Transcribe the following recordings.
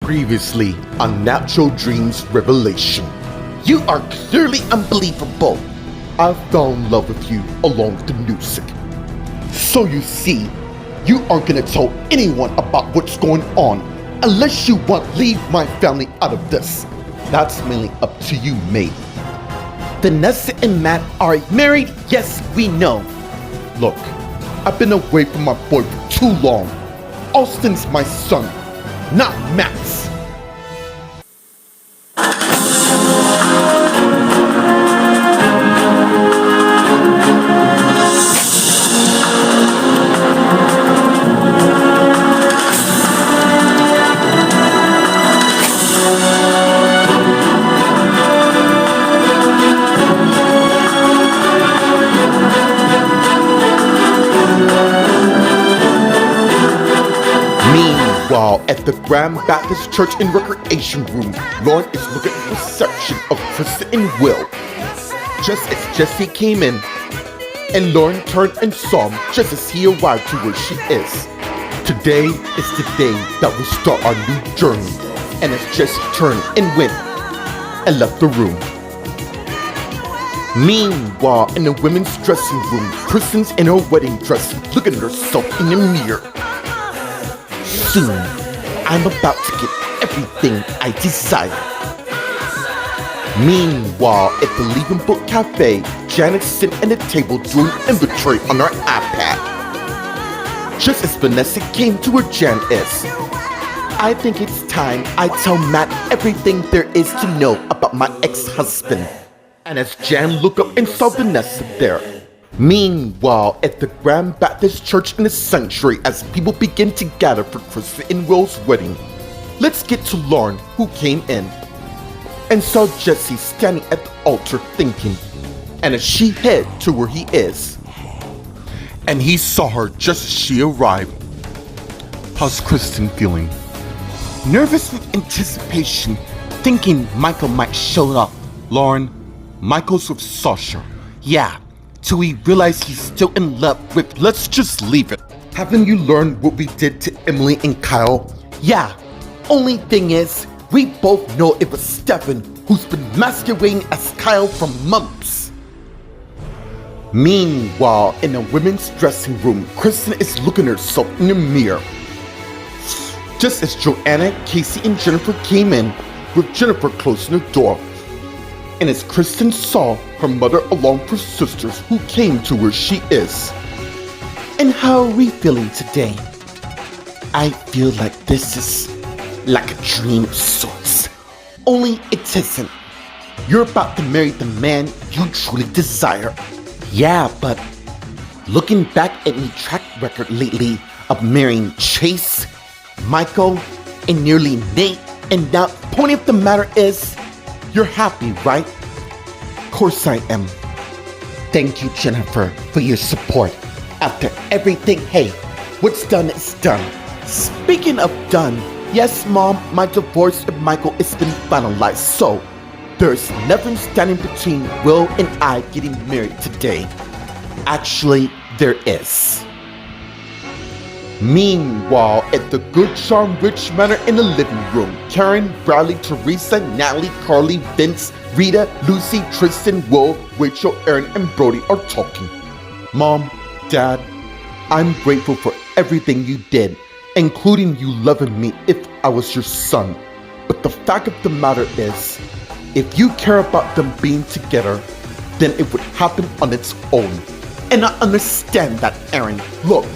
Previously on Natural Dreams Revelation. You are clearly unbelievable. I fell in love with you along with the music. So you see, you aren't gonna tell anyone about what's going on unless you want to leave my family out of this. That's mainly up to you, mate. Vanessa and Matt are married, yes, we know. Look, I've been away from my boy for too long. Austin's my son, not Matt's. Meanwhile, at the Grand Baptist Church and Recreation Room, Lauren is looking at the reception of Kristen and Will. Just as Jesse came in, and Lauren turned and saw him just as he arrived to where she is. Today is the day that will start our new journey, and as Jesse turned and went and left the room. Meanwhile, in the women's dressing room, Kristen's in her wedding dress, looking at herself in the mirror. Soon, I'm about to get everything I desire. Meanwhile, at the Leaving Book Cafe, Janet's sitting at the table doing inventory on her iPad. Just as Vanessa came to where Jan is. I think it's time I tell Matt everything there is to know about my ex-husband. And as Jan looked up and saw Vanessa there. Meanwhile, at the Grand Baptist Church in the Sanctuary, as people begin to gather for Kristen and Will's wedding, let's get to Lauren, who came in and saw Jesse standing at the altar thinking, and as she head to where he is, and he saw her just as she arrived. How's Kristen feeling? Nervous with anticipation, thinking Michael might show up. Lauren, Michael's with Sasha. Yeah, till we realize he's still in love with. Let's just leave it. Haven't you learned what we did to Emily and Kyle? Yeah, only thing is, we both know it was Stefan who's been masquerading as Kyle for months. Meanwhile, in a women's dressing room, Kristen is looking at herself in the mirror. Just as Joanna, Casey, and Jennifer came in, with Jennifer closing the door. And as Kristen saw her mother along with her sisters who came to where she is. And how are we feeling today? I feel like this is like a dream of sorts. Only it isn't. You're about to marry the man you truly desire. Yeah, but looking back at my track record lately of marrying Chase, Michael, and nearly Nate, and now the point of the matter is, you're happy, right? Of course I am. Thank you, Jennifer, for your support. After everything, hey, what's done is done. Speaking of done, yes, Mom, my divorce with Michael has been finalized, so there's nothing standing between Will and I getting married today. Actually, there is. Meanwhile, at the Good Charm Rich Manor in the living room, Karen, Bradley, Teresa, Natalie, Carly, Vince, Rita, Lucy, Tristan, Will, Rachel, Aaron, and Brody are talking. Mom, Dad, I'm grateful for everything you did, including you loving me if I was your son. But the fact of the matter is, if you care about them being together, then it would happen on its own. And I understand that, Aaron. Look,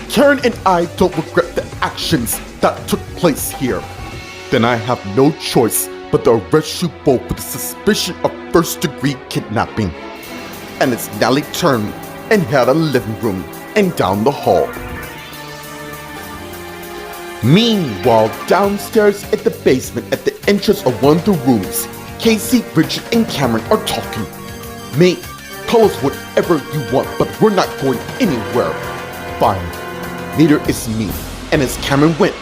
Karen and I don't regret the actions that took place here. Then I have no choice but to arrest you both with the suspicion of first-degree kidnapping. And it's Natalie turned and headed out of the living room and down the hall. Meanwhile, downstairs at the basement at the entrance of one of the rooms, Casey, Richard, and Cameron are talking. Mate, call us whatever you want, but we're not going anywhere. Fine. Neither is me. And as Cameron went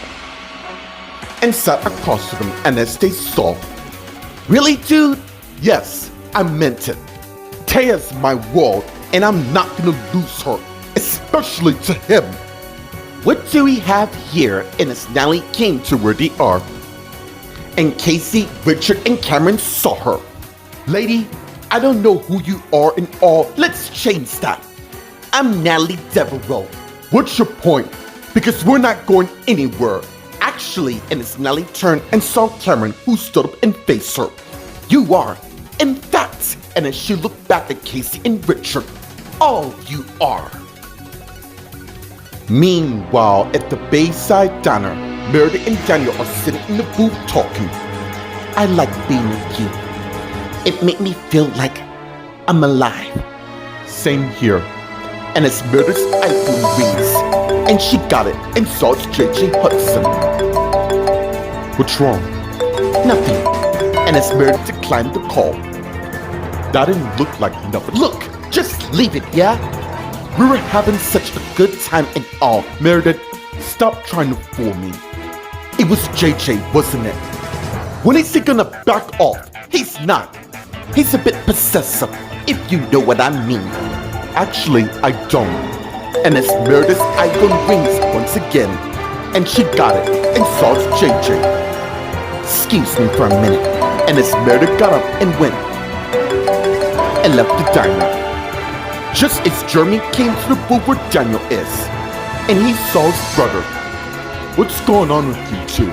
and sat across from him, and as they saw, really, dude? Yes, I meant it. Taya's my world, and I'm not gonna lose her, especially to him. What do we have here? And as Natalie came to where they are, and Casey, Richard, and Cameron saw her. Lady, I don't know who you are and all. Let's change that. I'm Natalie Devereaux. What's your point? Because we're not going anywhere. Actually, and as Natalie turned and saw Cameron, who stood up and faced her. You are, in fact, and as she looked back at Casey and Richard, all you are. Meanwhile, at the Bayside Diner, Meredith and Daniel are sitting in the booth talking. I like being with you. It made me feel like I'm alive. Same here. And as Meredith's iPhone rings, and she got it and saw it's JJ Hudson. What's wrong? Nothing. And as Meredith declined the call, that didn't look like nothing. Look, just leave it, yeah? We were having such a good time and all. Meredith, stop trying to fool me. It was JJ, wasn't it? When is he gonna back off? He's not. He's a bit possessive, if you know what I mean. Actually, I don't. And as Meredith's iPhone rings once again, and she got it and saw it's JJ. Excuse me for a minute. And as Meredith got up and went and left the diner, just as Jeremy came to the booth where Daniel is, and he saw his brother. What's going on with you two?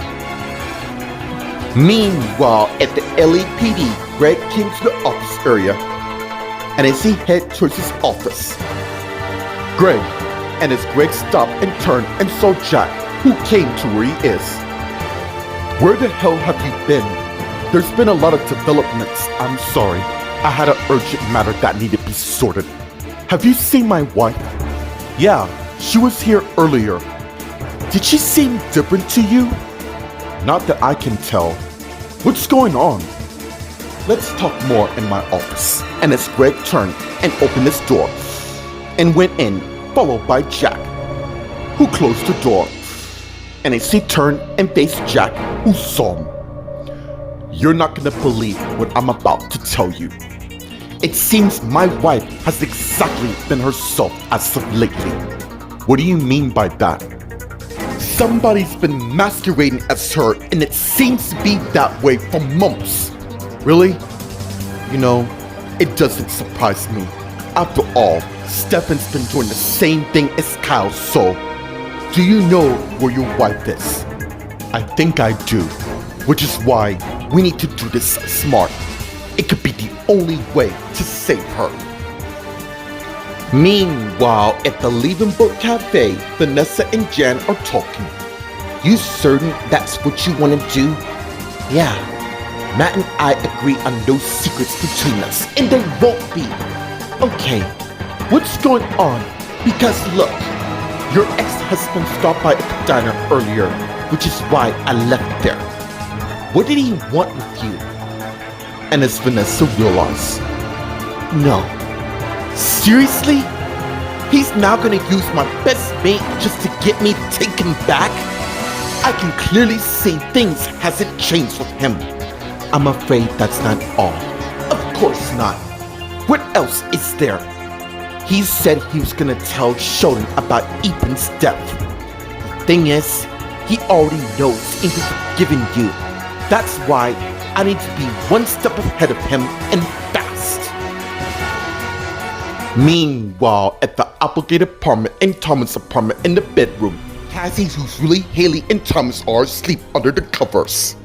Meanwhile, at the LAPD, Greg came to the office area, and as he headed towards his office, Greg, and as Greg stopped and turned and saw Jack, who came to where he is. Where the hell have you been? There's been a lot of developments. I'm sorry. I had an urgent matter that needed to be sorted. Have you seen my wife? Yeah, she was here earlier. Did she seem different to you? Not that I can tell. What's going on? Let's talk more in my office. And as Greg turned and opened his door and went in, followed by Jack, who closed the door. And as he turned and faced Jack, who saw him. You're not gonna believe what I'm about to tell you. It seems my wife has exactly been herself as of lately. What do you mean by that? Somebody's been masquerading as her, and it seems to be that way for months. Really? You know, it doesn't surprise me. After all, Stefan's been doing the same thing as Kyle, so do you know where your wife is? I think I do, which is why we need to do this smart. It could be the only way to save her. Meanwhile, at the Leaving Book Cafe, Vanessa and Jan are talking. You certain that's what you want to do? Yeah, Matt and I agree on no secrets between us, and there won't be. Okay, what's going on? Because look, your ex-husband stopped by at the diner earlier, which is why I left there. What did he want with you? And as Vanessa realized, no. Seriously? He's now gonna use my best mate just to get me taken back? I can clearly see things hasn't changed with him. I'm afraid that's not all. Of course not. What else is there? He said he was gonna tell Sheldon about Ethan's death. The thing is, he already knows and he's forgiven you. That's why I need to be one step ahead of him and fast. Meanwhile, at the Applegate apartment and Thomas' apartment in the bedroom, Cassie, who's really Haley and Thomas are asleep under the covers.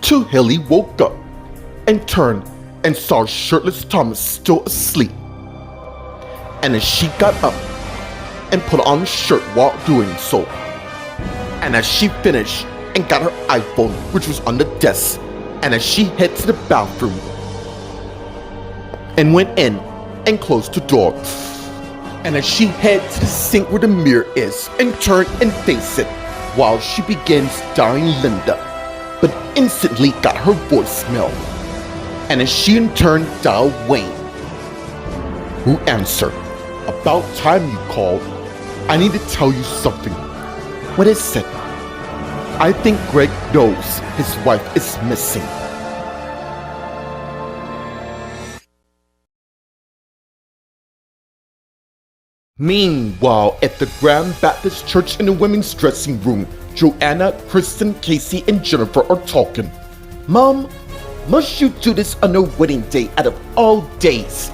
Till Haley woke up and turned and saw shirtless Thomas still asleep. And as she got up and put on a shirt while doing so, and as she finished and got her iPhone, which was on the desk, and as she headed to the bathroom and went in and closed the door, and as she headed to the sink where the mirror is and turned and faced it while she begins dialing Linda, but instantly got her voicemail, and as she in turn dialed Wayne, who answered. About time you called. I need to tell you something. What is it? I think Greg knows his wife is missing. Meanwhile, at the Grand Baptist Church in the women's dressing room, Joanna, Kristen, Casey, and Jennifer are talking. Mom, must you do this on your wedding day out of all days?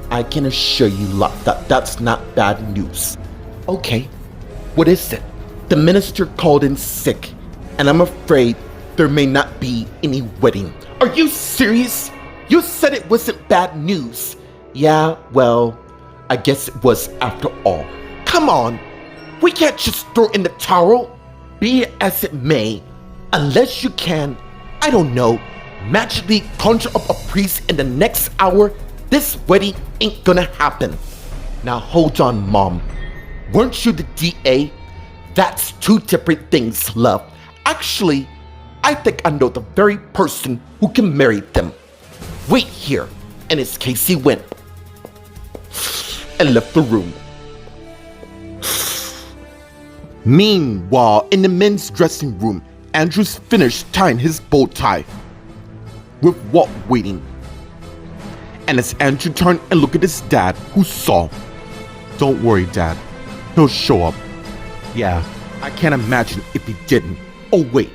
I can assure you, lot, that that's not bad news. Okay, what is it? The minister called in sick, and I'm afraid there may not be any wedding. Are you serious? You said it wasn't bad news. Yeah, well, I guess it was after all. Come on, we can't just throw in the towel. Be it as it may, unless you can, I don't know, magically conjure up a priest in the next hour, this wedding ain't gonna happen. Now hold on, Mom. Weren't you the DA? That's two different things, love. Actually, I think I know the very person who can marry them. Wait here. And as Casey went and left the room. Meanwhile, in the men's dressing room, Andrew's finished tying his bow tie, with Walt waiting. And as Andrew turned and looked at his dad, who saw, "Don't worry, Dad, he'll show up." Yeah, I can't imagine if he didn't. Oh wait,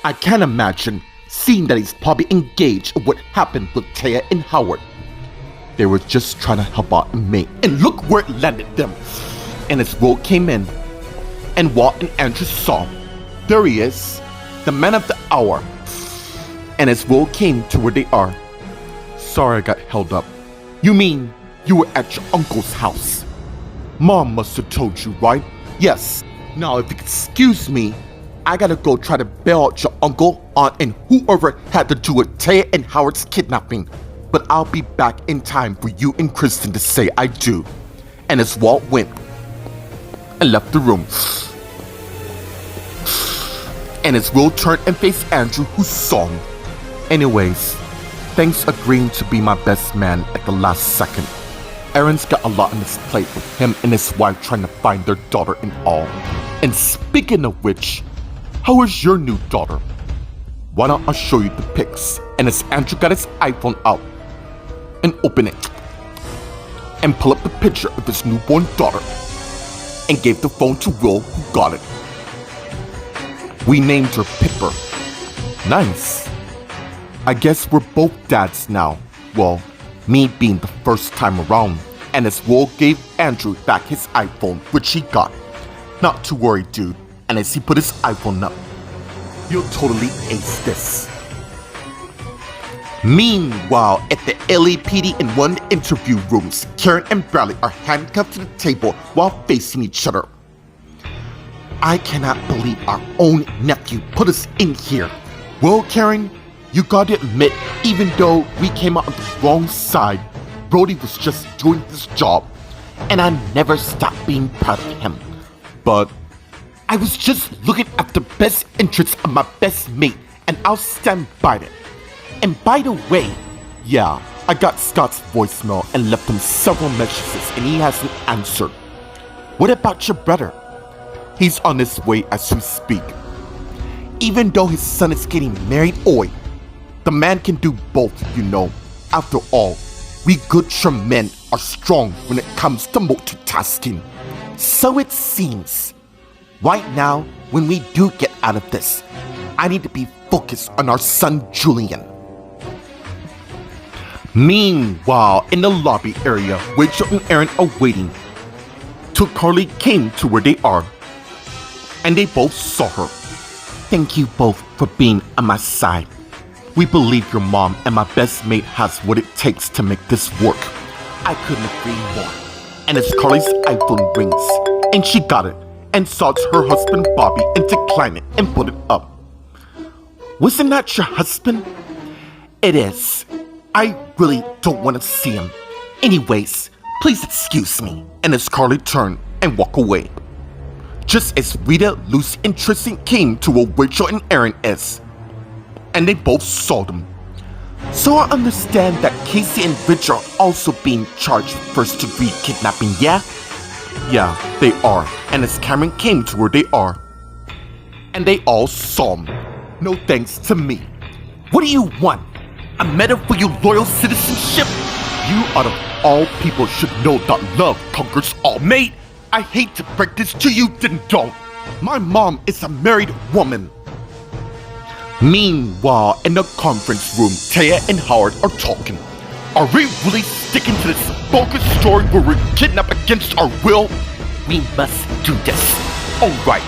I can't imagine seeing that he's probably engaged in what happened with Taya and Howard. They were just trying to help out and mate, and look where it landed them. And as Will came in, and Walt and Andrew saw, there he is, the man of the hour. And as Will came to where they are, "Sorry I got held up." "You mean you were at your uncle's house? Mom must have told you, right?" "Yes. Now if you excuse me, I gotta go try to bail out your uncle, aunt, and whoever had to do with Taya and Howard's kidnapping. But I'll be back in time for you and Kristen to say I do." And as Walt went and left the room, and as Will turned and faced Andrew, who saw him. "Anyways, thanks agreeing to be my best man at the last second. Aaron's got a lot on his plate with him and his wife trying to find their daughter and all. And speaking of which, how is your new daughter? Why don't I show you the pics?" And as Andrew got his iPhone out and opened it and pulled up the picture of his newborn daughter and gave the phone to Will, who got it. "We named her Pipper." "Nice. I guess we're both dads now." Well, me being the first time around. And as Will gave Andrew back his iPhone, which he got. "Not to worry, dude." And as he put his iPhone up, "You'll totally ace this." Meanwhile, at the LAPD in one of the interview rooms, Karen and Bradley are handcuffed to the table while facing each other. "I cannot believe our own nephew put us in here." "Well, Karen, you gotta admit, even though we came out on the wrong side, Brody was just doing his job, and I never stopped being proud of him. But I was just looking at the best interests of my best mate, and I'll stand by that. And by the way, yeah, I got Scott's voicemail and left him several messages, and he hasn't answered. What about your brother? He's on his way as we speak. Even though his son is getting married, the man can do both, you know. After all, we good men are strong when it comes to multitasking. So it seems. Right now, when we do get out of this, I need to be focused on our son Julian." Meanwhile, in the lobby area, Rachel and Aaron are waiting till Carly came to where they are, and they both saw her. "Thank you both for being on my side. We believe your mom and my best mate has what it takes to make this work." I couldn't agree more. And as Carly's iPhone rings, and she got it, and saw it's her husband Bobby, and declined it and put it up. "Wasn't that your husband?" "It is. I really don't want to see him. Anyways, please excuse me." And as Carly turned and walked away, just as Rita, Lucy, and Tristan came to where Rachel and Aaron is, and they both saw them. "So I understand that Casey and Rich are also being charged with first-degree kidnapping, yeah?" "Yeah, they are." And as Cameron came to where they are, and they all saw him. "No thanks to me. What do you want? A medal for your loyal citizenship? You out of all people should know that love conquers all." "Mate, I hate to break this to you, then don't. My mom is a married woman. Meanwhile, in the conference room, Taya and Howard are talking. Are we really sticking to this bogus story where we're kidnapped against our will? We must do this. Alright,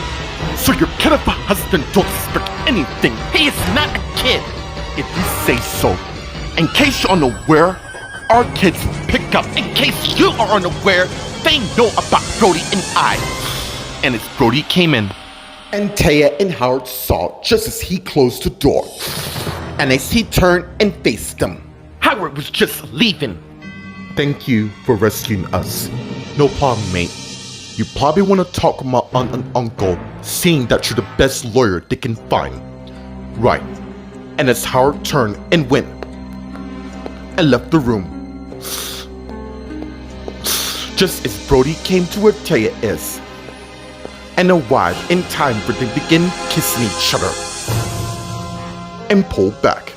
so your kid of a husband don't suspect anything. He is not a kid, if you say so. In case you're unaware, our kids were picked up. In case you are unaware, they know about Brody and I. And as Brody came in, And Taya and Howard saw just as he closed the door. And as he turned and faced them. Howard was just leaving. Thank you for rescuing us. No problem, mate. You probably want to talk with my aunt and uncle, seeing that you're the best lawyer they can find. Right. And as Howard turned and went and left the room, just as Brody came to where Taya is, and arrived in time for them to begin kissing each other, and pulled back.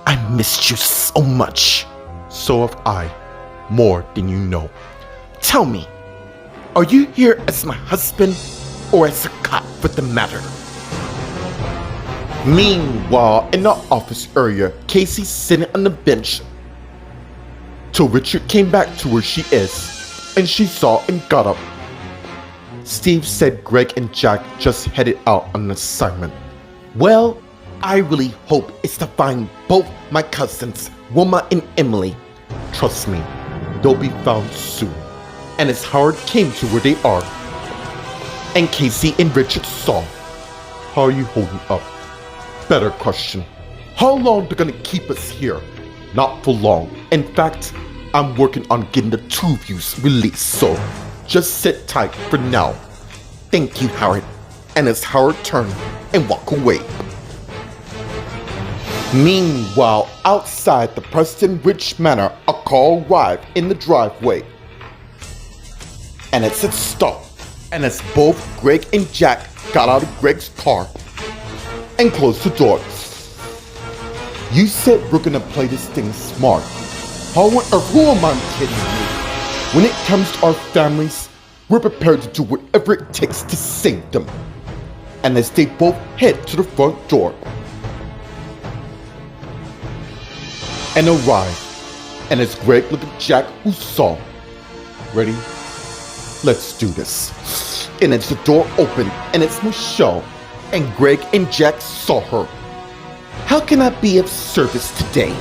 I missed you so much. So have I, more than you know. Tell me, are you here as my husband or as a cop for the matter? Meanwhile, in the office area, Casey's sitting on the bench till Richard came back to where she is, and she saw and got up. Steve said Greg and Jack just headed out on an assignment. Well, I really hope it's to find both my cousins, Wilma and Emily. Trust me, they'll be found soon. And as Howard came to where they are, and Casey and Richard saw, how are you holding up? Better question. How long they're gonna keep us here? Not for long. In fact, I'm working on getting the two of you released, so just sit tight for now. Thank you, Howard. And as Howard turned and walked away. Meanwhile, outside the Preston Ridge Manor, a car arrived in the driveway. And it said stop. And as both Greg and Jack got out of Greg's car and closed the door. You said we're gonna play this thing smart. How on earth, who am I kidding you? When it comes to our families, we're prepared to do whatever it takes to save them. And as they both head to the front door and arrive, and as Greg looked at Jack, who saw, ready? Let's do this. And as the door opened, and it's Michelle, and Greg and Jack saw her. How can I be of service today?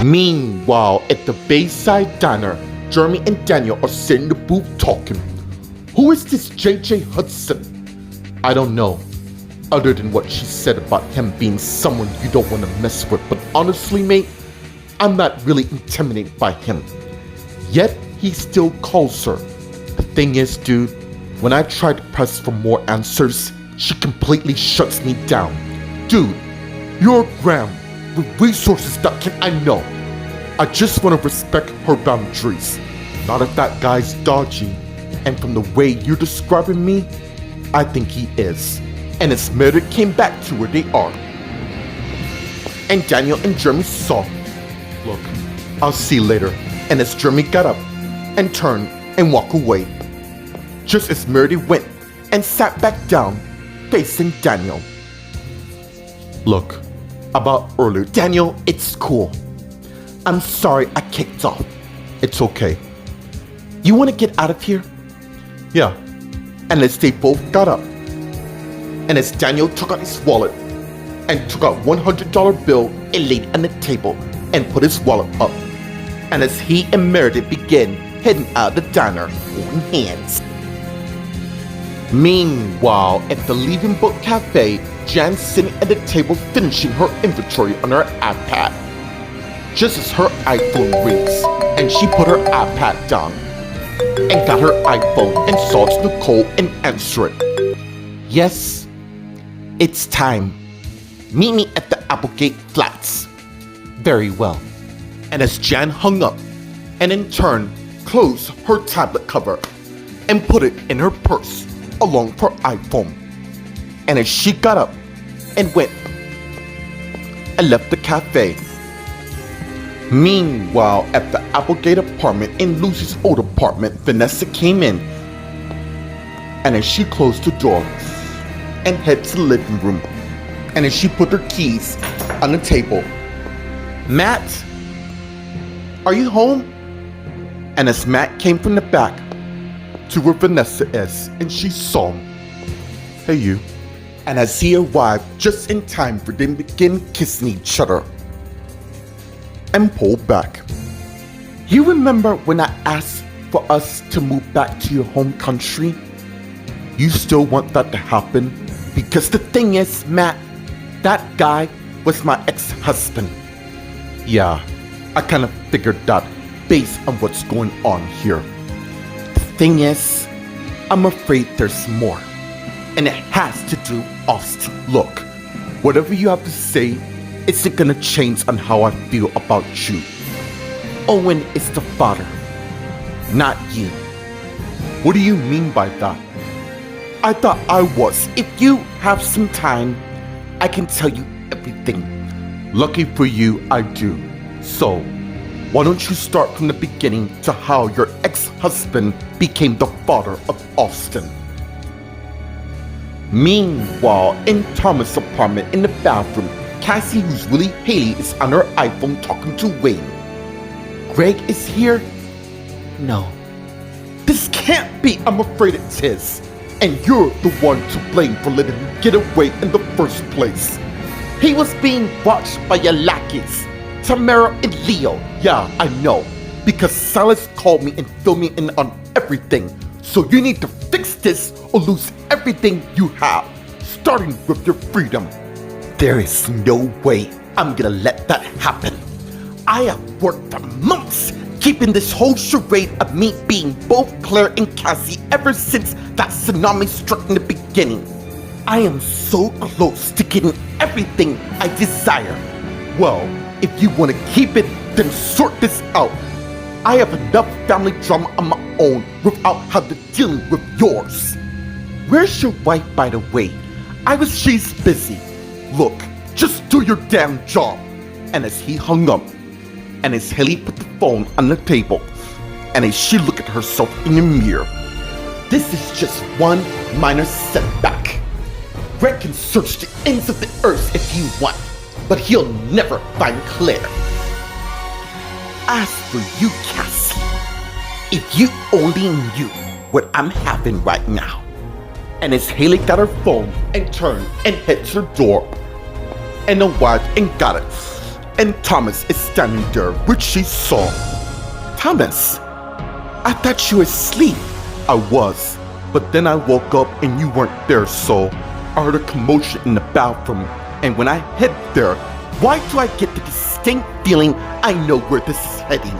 Meanwhile, at the Bayside Diner, Jeremy and Daniel are sitting in the booth talking. Who is this JJ Hudson? I don't know, other than what she said about him being someone you don't want to mess with. But honestly, mate, I'm not really intimidated by him. Yet, he still calls her. The thing is, dude, when I try to press for more answers, she completely shuts me down. Dude, you're Graham with resources that I know. I just want to respect her boundaries. Not if that guy's dodgy. And from the way you're describing me, I think he is. And as Meredith came back to where they are, and Daniel and Jeremy saw, look, I'll see you later. And as Jeremy got up and turned and walked away, just as Meredith went and sat back down, facing Daniel. Look, about earlier, Daniel, it's cool. I'm sorry I kicked off. It's okay. You want to get out of here? Yeah. And as they both got up, and as Daniel took out his wallet and took out $100 bill and laid it on the table and put his wallet up, and as he and Meredith began heading out of the diner, holding hands. Meanwhile, at the Leaving Book Cafe, Jan's sitting at the table finishing her inventory on her iPad. Just as her iPhone rings, and she put her iPad down and got her iPhone and saw it's Nicole and answered it. Yes, it's time. Meet me at the Applegate Flats. Very well. And as Jan hung up, and in turn closed her tablet cover and put it in her purse along with her iPhone. And as she got up and went and left the cafe. Meanwhile, at the Applegate apartment in Lucy's old apartment, Vanessa came in And as she closed the door and headed to the living room, and as she put her keys on the table, Matt, are you home? And as Matt came from the back to where Vanessa is, and she saw him, hey you. And as he arrived just in time for them to begin kissing each other and pulled back. You remember when I asked for us to move back to your home country? You still want that to happen? Because the thing is, Matt, that guy was my ex-husband. Yeah, I kind of figured that based on what's going on here. The thing is, I'm afraid there's more. And it has to do, Austin. Look, whatever you have to say isn't gonna change on how I feel about you. Owen is the father, not you. What do you mean by that? I thought I was. If you have some time, I can tell you everything. Lucky for you, I do. So, why don't you start from the beginning to how your ex-husband became the father of Austin? Meanwhile, in Thomas' apartment in the bathroom, Cassie, who's really Haley, is on her iPhone talking to Wayne. Greg is here? No. This can't be, I'm afraid it is. And you're the one to blame for letting him get away in the first place. He was being watched by your lackeys, Tamara and Leo. Yeah, I know. Because Silas called me and filled me in on everything. So you need to fix this or lose everything you have, starting with your freedom. There is no way I'm gonna let that happen. I have worked for months keeping this whole charade of me being both Claire and Cassie ever since that tsunami struck in the beginning. I am so close to getting everything I desire. Well, if you want to keep it, then sort this out. I have enough family drama on my own without having to deal with yours. Where's your wife, by the way? She's busy. Look, just do your damn job. And as he hung up, and as Haley put the phone on the table, and as she looked at herself in the mirror, this is just one minor setback. Greg can search the ends of the earth if he wants, but he'll never find Claire. As for you, Cassie, if you only knew what I'm having right now. And as Haley got her phone and turned and hit her door, and arrived and got it, and Thomas is standing there, which she saw. Thomas, I thought you were asleep. I was, but then I woke up and you weren't there, so I heard a commotion in the bathroom, and when I head there, why do I get the distinct feeling I know where this is heading?